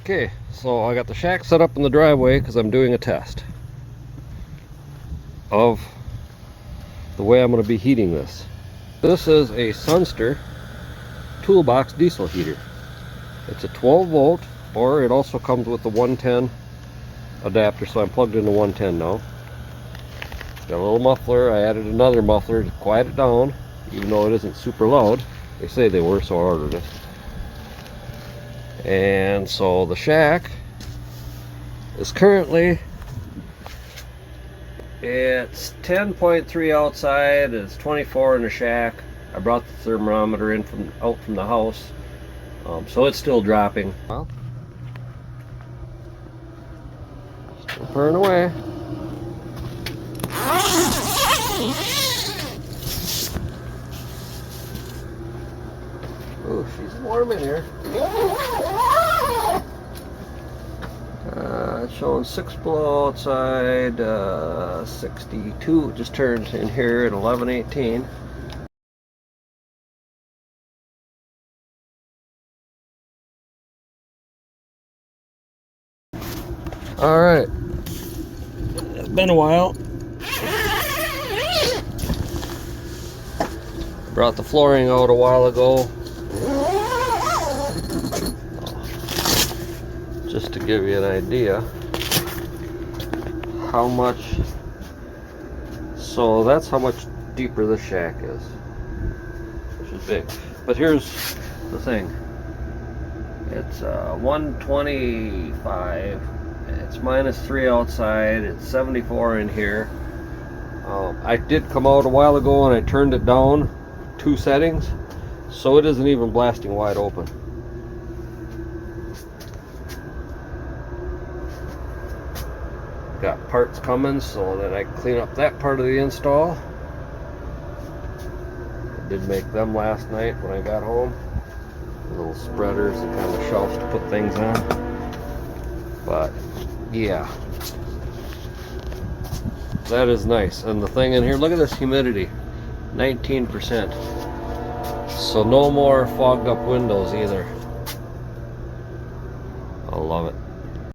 Okay, so I got the shack set up in the driveway because I'm doing a test of the way I'm going to be heating this. This is a Sunster Toolbox diesel heater. It's a 12 volt, or it also comes with the 110 adapter, so I'm plugged into 110 now. Got a little muffler. I added another muffler to quiet it down, even though it isn't super loud. They say they were, so I ordered it. And so the shack is currently, it's 10.3 outside, it's 24 in the shack. I brought the thermometer in out from the house, so it's still dropping. Well, still purring away. Oh, she's warm in here. It's showing 6 below outside, 62. It just turned in here at 11:18. All right, it's been a while. Brought the flooring out a while ago, just to give you an idea how much. So that's how much deeper this shack is, which is big. But here's the thing. It's 125. It's -3 outside. It's 74 in here. I did come out a while ago and I turned it down 2 settings, so it isn't even blasting wide open. Got parts coming so that I clean up that part of the install. I did make them last night when I got home. Little spreaders and kind of shelves to put things on. But yeah, that is nice. And the thing in here, look at this humidity, 19%. So no more fogged up windows either. I love it.